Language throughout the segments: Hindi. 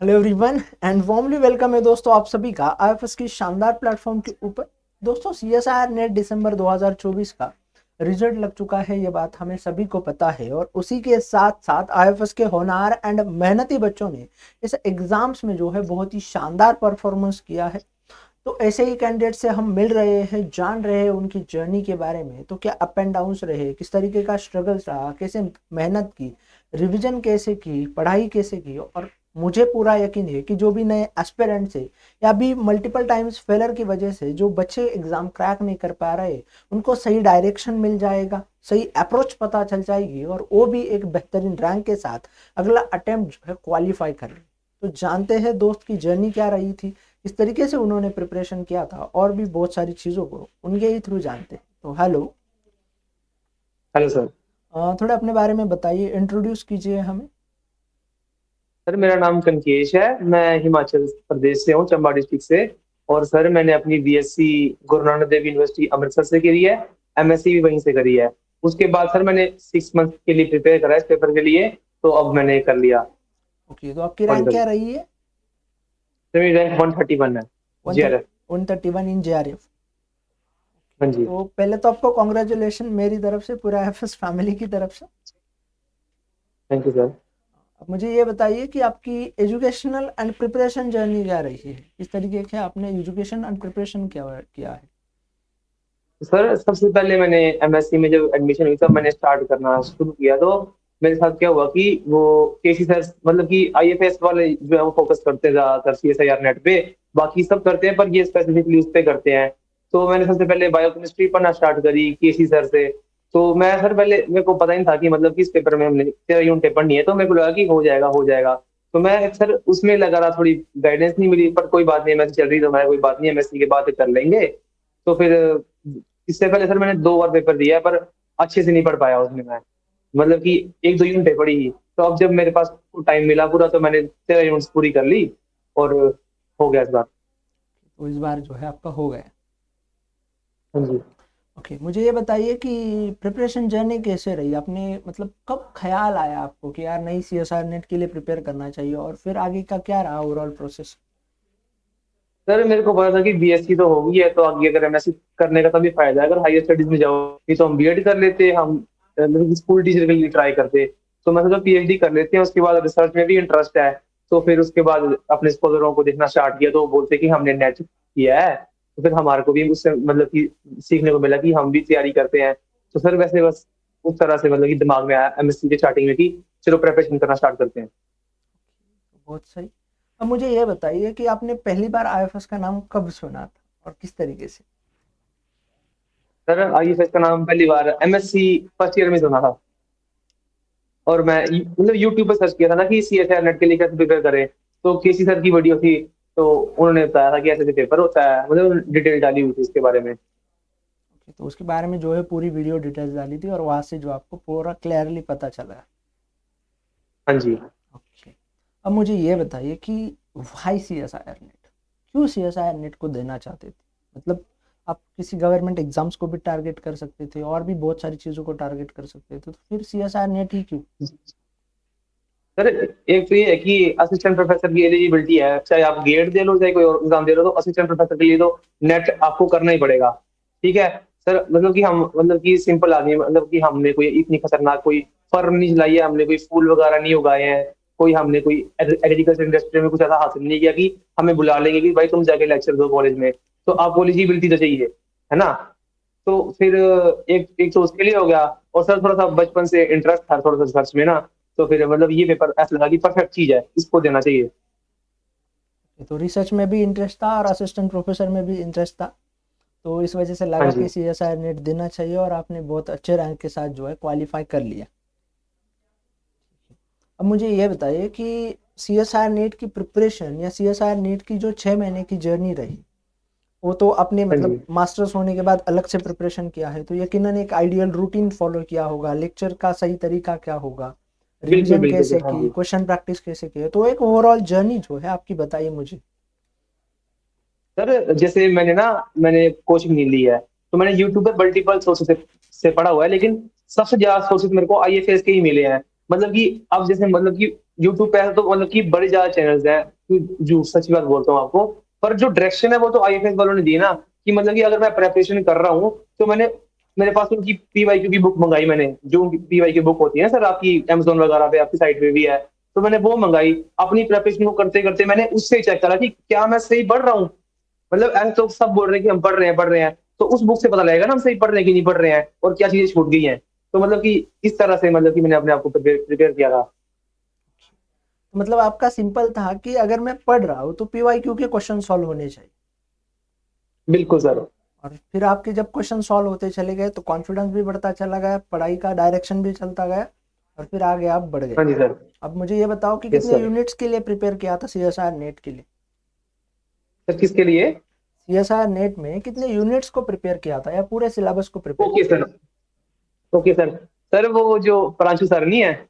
Hello everyone and warmly welcome है दोस्तों आप सभी का आईएफएस की शानदार प्लेटफॉर्म के ऊपर। दोस्तों सीएसआईआर नेट दिसंबर 2024 का रिजल्ट लग चुका है, ये बात हमें सभी को पता है। और उसी के साथ साथ आईएफएस के होनहार एंड मेहनती बच्चों ने इस एग्जाम्स में जो है बहुत ही शानदार परफॉर्मेंस किया है। तो ऐसे ही कैंडिडेट से हम मिल रहे हैं, जान रहे हैं उनकी जर्नी के बारे में। तो क्या अप एंड डाउन्स रहे, किस तरीके का स्ट्रगल्स रहा, कैसे मेहनत की, रिवीजन कैसे की, पढ़ाई कैसे की। और मुझे पूरा यकीन है कि जो भी नए एस्पिरेंट्स है या भी मल्टीपल टाइम्स फेलर की वजह से जो बच्चे एग्जाम क्रैक नहीं कर पा रहे, उनको सही डायरेक्शन मिल जाएगा, सही अप्रोच पता चल जाएगी और वो भी एक बेहतरीन रैंक के साथ अगला अटेम्प्ट जो है क्वालिफाई कर ले। तो जानते हैं दोस्त की जर्नी क्या रही थी, किस तरीके से उन्होंने प्रिपरेशन किया था, और भी बहुत सारी चीज़ों को उनके ही थ्रू जानते हैं। तो हेलो, हेलो सर। थोड़ा अपने बारे में बताइए, इंट्रोड्यूस कीजिए हमें। सर मेरा नाम कनकेश है। मैं हिमाचल प्रदेश से हूँ, चंबा डिस्ट्रिक्ट से। और सर मैंने अपनी बीएससी गुरु नानक देव यूनिवर्सिटी अमृतसर से करी है। एमएससी भी वहीं से करी है। उसके बाद सर मैंने 6 मंथ के लिए प्रिपेयर करा इस पेपर के लिए। तो अब मैंने कर लिया ओके, तो आपकी रैंक पॉलिटिकल। क्या रही है? सर मेरी रैंक 131 है। जीआरएफ। 131 इन जेआरएफ। हाँ जी। तो पहले तो आपको कॉन्ग्रेचुलेशन मेरी तरफ से, पूरा एफएस फैमिली की तरफ से। Thank you sir. अब मुझे ये बताइए कि आपकी एजुकेशनल एंड प्रिपरेशन जर्नी क्या रही है, किस तरीके से आपने एजुकेशन एंड प्रिपरेशन किया है। सर सबसे पहले मैंने एमएससी में जब एडमिशन हुई तब मैंने स्टार्ट करना शुरू किया। तो मेरे साथ क्या हुआ कि वो केसी सर, मतलब कि आईएफएस वाले जो है वो फोकस करते हैं ज्यादातर सीएसआईआर नेट पे। बाकी सब करते हैं पर ये स्पेसिफिकली उस पे करते हैं। तो मैंने सबसे पहले बायोकेमिस्ट्री पढ़ना स्टार्ट करी केसी सर से। तो मैं सर पहले मेरे को पता नहीं था कि मतलब कि इस पेपर में हमने 13 यूनिट पढ़नी है, तो मेरे को लगा कि हो जाएगा हो जाएगा। तो मैं सर उसमें लगा रहा, थोड़ी गाइडेंस नहीं मिली, पर कोई बात नहीं, एमएससी चल रही तो मैं कोई बात नहीं, एमएससी के बाद कर लेंगे। तो फिर इससे पहले सर मैंने 2 बार पेपर दिया है, पर अच्छे से नहीं पढ़ पाया उसमें मैं। मतलब कि 1-2 यूनिट पढ़ी ही। तो अब जब मेरे पास टाइम मिला पूरा, तो मैंने 13 यूनिट्स पूरी कर ली। और हो गया इस बार। तो इस बार जो है आपका हो गया। हाँ जी। ओके, मुझे ये बताइए कि प्रिपरेशन जर्नी कैसे रही, आपने मतलब कब ख्याल आया आपको कि यार नई सीएसआर नेट के लिए प्रिपेयर करना चाहिए, और फिर आगे का क्या रहा ओवरऑल प्रोसेस। सर मेरे को पता था कि बीएससी तो होगी है, तो आगे अगर एमएससी करने का तभी फायदा है अगर हायर स्टडीज में जाओ। नहीं तो हम बीएड कर लेते, हम मतलब स्कूल टीचर के लिए ट्राई करते। तो मैं सोचा पीएचडी कर लेते हैं, उसके बाद रिसर्च में भी इंटरेस्ट है। तो फिर उसके बाद अपने स्कॉलरों को देखना स्टार्ट किया, तो वो बोलते कि हमने नेट किया है। तो फिर हमारे को भी उससे मतलब कि सीखने को मिला कि हम भी तैयारी करते हैं। तो सर वैसे बस उस तरह से मतलब कि दिमाग में आया एमएससी के स्टार्टिंग में कि चलो प्रिपरेशन करना स्टार्ट करते हैं। बहुत सही। अब मुझे ये बताइए कि आपने पहली बार आईएफएस का नाम कब सुना था और किस तरीके से। सर आईएफएस का नाम पहली बार एमएससी फर्स्ट ईयर में सुना था। और मैं मतलब यूट्यूब पर सर्च किया था ना कि सीएसआर नेट के लिए कैसे प्रिपेयर करें। तो केसी सर की वीडियो थी। तो उन्होंने बताया था कि ऐसे ऐसे पेपर होता है, मतलब डिटेल डाली हुई थी इसके बारे में। ओके, तो उसके बारे में जो है पूरी वीडियो डिटेल्स डाली थी और वहाँ से जो आपको पूरा क्लियरली पता चला। हाँ जी। ओके, अब मुझे ये बताइए कि वाई सीएसआईआर नेट, क्यों सीएसआईआर नेट को देना चाहते थे। मतलब आप किसी गवर्नमेंट एग्जाम्स को भी टारगेट कर सकते थे और भी बहुत सारी चीज़ों को टारगेट कर सकते थे, तो फिर सीएसआईआर नेट ही क्यों। सर एक तो ये है कि असिस्टेंट प्रोफेसर की एलिजिबिलिटी है, चाहे आप गेट दे लो चाहे कोई और एग्जाम दे लो, तो असिस्टेंट प्रोफेसर के लिए तो नेट आपको करना ही पड़ेगा। ठीक है। सर मतलब कि हम मतलब कि सिंपल आदमी हैं, मतलब कि हमने कोई इतनी खतरनाक कोई फर्म नहीं चलाई है, हमने कोई फूल वगैरह नहीं उगाए हैं, कोई हमने कोई एग्रीकल्चर इंडस्ट्री में कुछ ऐसा हासिल नहीं किया कि हमें बुला लेंगे कि भाई तुम जाके लेक्चर दो कॉलेज में। तो आपको एलिजिबिलिटी तो चाहिए, है ना। तो फिर एक एक तो उसके लिए हो गया। और सर थोड़ा सा बचपन से इंटरेस्ट था थोड़ा सा रिसर्च में ना। तो फिर मतलब ये पेपर ऐसा लगा कि परफेक्ट चीज है, इसको देना चाहिए। तो रिसर्च में भी इंटरेस्ट था और असिस्टेंट प्रोफेसर में भी इंटरेस्ट था, तो इस वजह से हाँ लगा जी। कि सीएसआईआर नेट देना चाहिए और आपने बहुत अच्छे रैंक के साथ जो है क्वालिफाई कर लिया। अब मुझे ये बताइए कि सीएसआईआर नेट की प्रिपरेशन या सीएसआईआर नेट की जो 6 महीने की जर्नी रही, वो तो आपने हाँ मतलब जी। मास्टर्स होने के बाद अलग से प्रिपरेशन किया है, तो यकीनन एक आइडियल रूटीन फॉलो किया होगा, लेक्चर का सही तरीका क्या होगा, बिल्कुल रिवीजन बिल्कुल कैसे सर, हाँ की, जी। क्वेश्चन प्रैक्टिस कैसे की, तो एक ओवरऑल जर्नी जो है आपकी बताइए मुझे। सर जैसे मैंने कोचिंग नहीं ली है। तो मैंने यूट्यूब पर मल्टीपल सोर्सेस से पढ़ा हुआ है, लेकिन सबसे ज्यादा सोर्सेस मेरे को आईएफएस के ही मिले हैं। मतलब कि अब जैसे मतलब कि यूट्यूब पे है तो मतलब कि बड़ी ज्यादा चैनल्स हैं, जो सच्ची बात बोलता हूँ आपको। पर जो डायरेक्शन है वो तो आईएफएस वालों ने दी है ना, कि मतलब कि अगर मैं प्रेपरेशन कर रहा हूँ तो मैंने मेरे पास उनकी पीवाईक्यू की बुक मंगाई मैंने, जो पीवाईक्यू बुक होती है सर आपकी अमेज़न वगैरह पे, आपकी साइट पे भी है। तो मैंने वो मंगाई, अपनी प्रिपरेशन को करते-करते मैंने उससे ही चेक करा कि क्या मैं सही पढ़ रहा हूँ? मतलब ऐसे तो सब बोल रहे हैं कि हम पढ़ रहे हैं, तो उस बुक से पता लगेगा ना हम सही पढ़ रहे हैं कि नहीं पढ़ रहे हैं और क्या चीज़ें छूट गई हैं। तो मतलब कि इस तरह से मतलब कि मैंने अपने आप को प्रिपेयर किया था। मतलब आपका सिंपल था कि अगर मैं पढ़ रहा हूँ तो पीवाईक्यू के क्वेश्चन सॉल्व होने चाहिए, बिल्कुल सर। और फिर आपके जब क्वेश्चन सॉल्व होते चले गए तो कॉन्फिडेंस भी बढ़ता चला गया, पढ़ाई का डायरेक्शन भी चलता गया, और फिर आगे आप बढ़ गए। हाँ जी सर। अब मुझे ये बताओ कि यस कितने सर। यूनिट्स के लिए प्रिपेयर किया था सीएसआर नेट के लिए? सर किसके लिए? सीएसआर नेट में कितने यूनिट्स को प्रिपेयर किया था या पूरे सिलेबस को प्रिपेयर ओके किया? सर। Okay sir. सर वो जो प्रांशु सर नहीं है,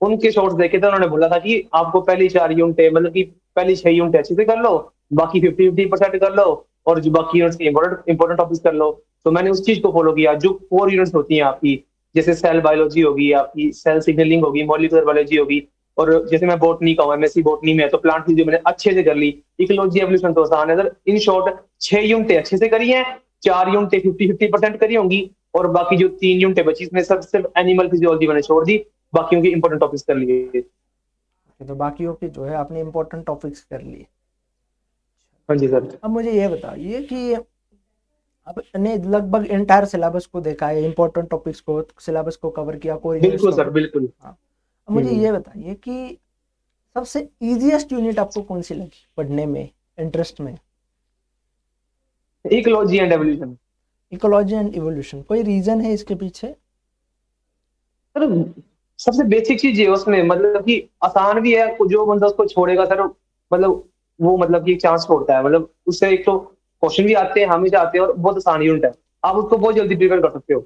उनके शॉर्ट्स देखे थे, उन्होंने बोला था कि आपको पहली 4 यूनिटें मतलब कि पहली 6 यूनिटें अच्छे से कर लो, बाकी 50-50% कर लो और जो बाकी यूनिट्स की इंपॉर्टेंट टॉपिक्स कर लो। तो मैंने उस चीज़ को फॉलो किया, जो 4 यूनिट्स होती हैं आपकी, जैसे सेल बायोलॉजी होगी, आपकी सेल सिग्नलिंग होगी, मॉलिक्यूलर बायोलॉजी होगी, और जैसे मैं बॉटनी का हूँ, एमएससी बॉटनी में है, तो प्लांट फिजियोलॉजी मैंने अच्छे से कर ली। इकोलॉजी एवोल्यूशन तो आसान है सर। इन शॉर्ट 6 यूनिटें अच्छे से करी हैं, 4 यूनिटें 50-50% करी होंगी, और बाकी जो 3 यूनिटें बची इसमें सब सिर्फ एनिमल फिजियोलॉजी मैंने छोड़ दी, बाकियों के इंपॉर्टेंट टॉपिक्स कर लिए। तो बाकियों की जो है आपने इंपॉर्टेंट टॉपिक्स कर लिए। हाँ जी सर। अब मुझे ये बताइए कि आपने लगभग एंटायर सिलेबस को देखा है, इंपॉर्टेंट टॉपिक्स को, सिलेबस को कवर किया, कोर यूनिट्स बिल्कुल को सर, कवर। बिल्कुल। हाँ। अब मुझे ये बताइए कि सबसे इजीएस्ट यूनिट आपको कौन सी लगी पढ़ने में, इंटरेस्ट में? Ecology and evolution. Ecology and evolution, कोई रीजन है इसके पीछे? सर सबसे बेसिक चीज ये है उसमें, मतलब कि आसान भी है, जो बंदा उसको छोड़ेगा सर, मतलब वो मतलब कि एक चांस छोड़ता है, मतलब उससे एक तो क्वेश्चन भी आते हैं, हमेशा आते हैं, और बहुत आसान यूनिट है, आप उसको बहुत जल्दी प्रिपेयर कर सकते हो।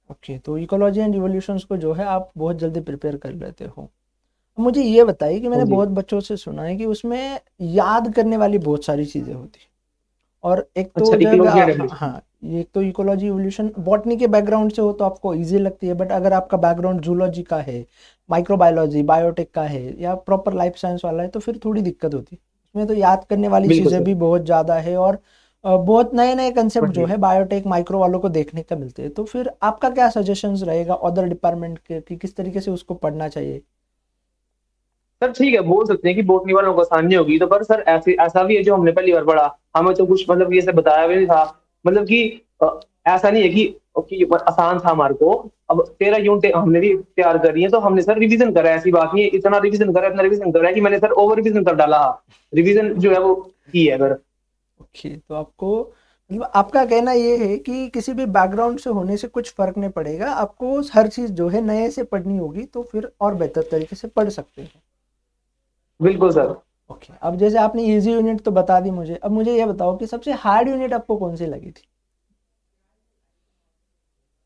ओके, तो इकोलॉजी एंड इवोल्यूशंस को जो है आप बहुत जल्दी प्रिपेयर कर लेते हो। अब मुझे ये बताइए कि हाँ मैंने जी। बहुत बच्चों से सुना है कि उसमें याद करने वाली बहुत सारी चीज़ें होती हैं, और एक तो अच्छा, जब इकोलॉजी एंड हाँ एवोल्यूशन। हाँ, ये तो इकोलॉजी इवोल्यूशन बॉटनी के बैकग्राउंड से हो तो आपको इजी लगती है, बट अगर आपका बैकग्राउंड जूलॉजी का है, माइक्रोबायोलॉजी बायोटेक का है, या प्रॉपर लाइफ साइंस वाला है, तो फिर थोड़ी दिक्कत होती है। उसमें तो याद करने वाली बिल्कुल चीज़ें सर। भी बहुत ज़्यादा है, और बहुत नए नए कंसेप्ट हाँ जो जी। है बायोटेक माइक्रो वालों को देखने का मिलते हैं। तो फिर आपका क्या सजेशंस रहेगा अदर डिपार्टमेंट के कि किस तरीके से उसको पढ़ना चाहिए? सर ठीक है, बोल सकते हैं कि बोटनी वालों को आसानी होगी, तो पर सर ऐसे ऐसा भी है, जो हमने पहली बार पढ़ा, हमें तो कुछ मतलब ये सब बताया भी नहीं था, मतलब कि ऐसा नहीं है कि आसान था हमारे को। अब 13 यूनिट हमने भी तैयार करी है, तो हमने सर रिवीजन करा है, ऐसी बात नहीं है, इतना रिवीजन करा है कि मैंने सर ओवर रिवीजन कर डाला। रिवीजन जो है वो की है सर। ओके, तो आपको मतलब आपका कहना ये है कि किसी भी बैकग्राउंड से होने से कुछ फर्क नहीं पड़ेगा, आपको हर चीज़ जो है नए से पढ़नी होगी तो फिर और बेहतर तरीके से पढ़ सकते हैं। बिल्कुल सर। ओके, अब जैसे आपने इजी यूनिट तो बता दी मुझे, अब मुझे ये बताओ कि सबसे हार्ड यूनिट आपको कौन सी लगी थी?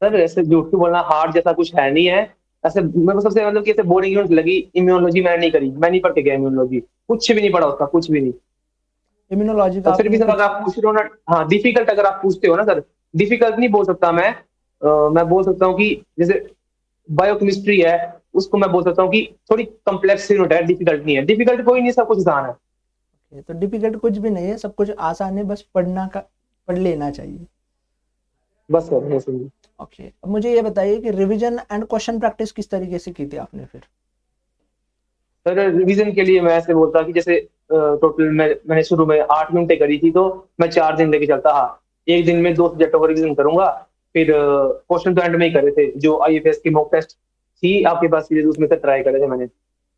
सर ऐसे झूठ क्यों बोलना, हार्ड जैसा कुछ है नहीं है। ऐसे मेरे को सबसे मतलब कि ऐसे बोरिंग यूनिट लगी इम्यूनोलॉजी, मैंने नहीं करी, मैं नहीं पढ़ के गया इम्यूनोलॉजी, कुछ भी नहीं पढ़ा उसका, कुछ भी नहीं। इम्यूनोलॉजी का और फिर आपने भी सर अगर कुछ? आप पूछ रहे हो ना, हाँ डिफिकल्ट अगर आप पूछते हो ना सर, डिफिकल्ट नहीं बोल सकता मैं। मैं बोल सकता हूँ कि जैसे बायोकेमिस्ट्री है, उसको मैं बोल सकता हूँ कि थोड़ी कम्प्लेक्स यूनिट है, डिफिकल्ट नहीं है, डिफिकल्ट कोई नहीं, सब कुछ आसान है। ये तो डिफिकल्ट कुछ भी नहीं है, सब कुछ आसान है, बस पढ़ लेना चाहिए। बस सर ये समझिए। ओके, अब मुझे ये बताइए कि रिवीजन एंड क्वेश्चन प्रैक्टिस किस तरीके से की थी आपने फिर? सर रिवीजन के लिए मैं ऐसे बोलता कि जैसे टोटल मैंने शुरू में 8 घंटे करी थी, तो मैं 4 दिन लेके चलता, हाँ एक दिन में 2 सब्जेक्टों को रिवीजन करूंगा। फिर क्वेश्चन तो एंड में ही करे थे, जो आईएफएस की मॉक टेस्ट थी आपके पास सीरीज, उसमें से ट्राई करे थे मैंने,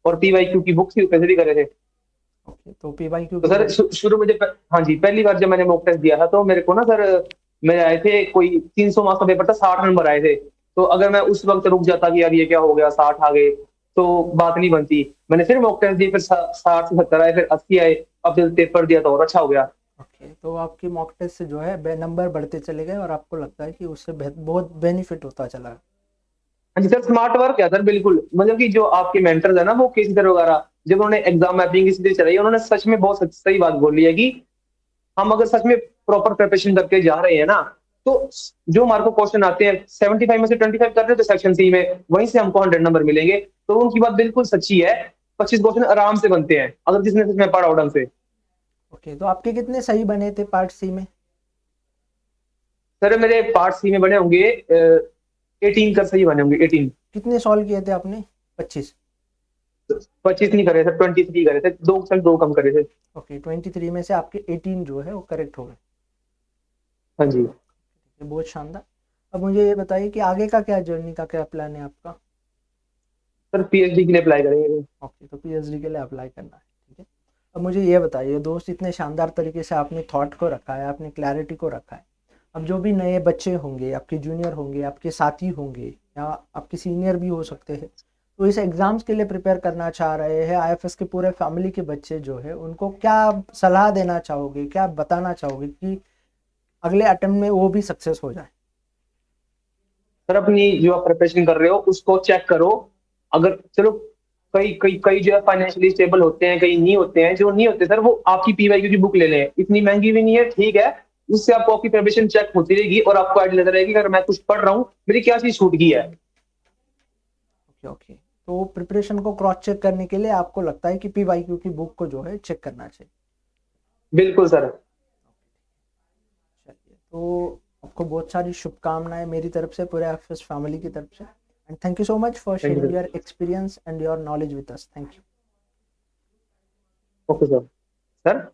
और पीवाईक्यू की बुक थी उसमें से भी करे थे। ओके, तो पीवाईक्यू तो की सर बुक। शुरू में जब हाँ जी, पहली बार जब मैंने मॉक टेस्ट दिया था, तो मेरे को ना सर, मेरे आए थे कोई 300 मार्क्स का पेपर था, 60 नंबर आए थे। तो अगर मैं उस वक्त रुक जाता कि यार ये क्या हो गया, 60 आ गए, तो बात नहीं बनती। मैंने फिर मॉक टेस्ट दी, फिर 60 से 70 आए, फिर 80 आए। अब जब पेपर दिया तो और अच्छा हो गया। ओके, तो आपकी मॉक टेस्ट से जो है नंबर बढ़ते चले गए और आपको लगता है कि उससे बहुत बेनिफिट होता चला। हाँ जी सर, स्मार्ट वर्क है सर, बिल्कुल, मतलब कि जो आपके मेंटर्स है ना, वो केसी सर वगैरह, जब उन्होंने एग्जाम मैपिंग की सीरीज चलाई, उन्होंने सच में बहुत सही बात बोली है कि हम अगर सच में प्रॉपर प्रिपरेशन करके जा रहे हैं ना, तो जो हमारे को क्वेश्चन आते हैं 75 में से 25 कर रहे हो तो सेक्शन सी में वहीं से हमको 100 नंबर मिलेंगे। तो उनकी बात बिल्कुल सच्ची है, 25 क्वेश्चन आराम से बनते हैं अगर जिसने सच में पढ़ा हो ढंग से। ओके, तो आपके कितने सही बने थे पार्ट सी में? सर मेरे पार्ट सी में बने होंगे 18 कर सही बने होंगे 18। कितने सॉल्व किए थे आपने? 25? 25 नहीं करे सर, 23 करे थे, दो सर दो कम करे थे। ओके, 23 में से आपके 18 जो है वो करेक्ट हो गए। हाँ जी। ये बहुत शानदार। अब मुझे ये बताइए कि आगे का क्या जर्नी का क्या प्लान है आपका? सर पीएचडी के लिए अप्लाई करेंगे। ओके, तो पीएचडी के लिए अप्लाई करना है, ठीक है। अब मुझे ये बताइए दोस्त, इतने शानदार तरीके से आपने थॉट को रखा है, आपने क्लैरिटी को रखा है। अब जो भी नए बच्चे होंगे, आपके जूनियर होंगे, आपके साथी होंगे या आपके सीनियर भी हो सकते हैं, तो इस एग्ज़ाम्स के लिए प्रिपेयर करना चाह रहे हैं, आईएफएस के पूरे फैमिली के बच्चे जो है उनको क्या सलाह देना चाहोगे, क्या बताना चाहोगे कि अगले अटेम्प्ट में वो भी सक्सेस हो जाए? सर अपनी जो आप प्रिपरेशन कर रहे हो उसको चेक करो। अगर चलो कई कई कई जो है फाइनेंशियली स्टेबल होते हैं, कई नहीं होते हैं, जो नहीं होते सर वो आपकी पीवाईक्यू की बुक ले लें, इतनी महंगी भी नहीं है, ठीक है। उससे आपको आपकी प्रिपरेशन चेक होती रहेगी और आपको आइडिया लगता रहेगी कि अगर मैं कुछ पढ़ रहा हूँ मेरी क्या चीज छूट गई है। ओके ओके, तो प्रिपरेशन को क्रॉस चेक करने के लिए आपको लगता है कि पीवाईक्यू की बुक को जो है चेक करना चाहिए? बिल्कुल सर। चलिए, तो आपको बहुत सारी शुभकामनाएं मेरी तरफ से, पूरे एफएस फैमिली की तरफ से, and thank you so much for thank you sharing sir. Your experience and your knowledge with us. Thank you. Okay sir. Sir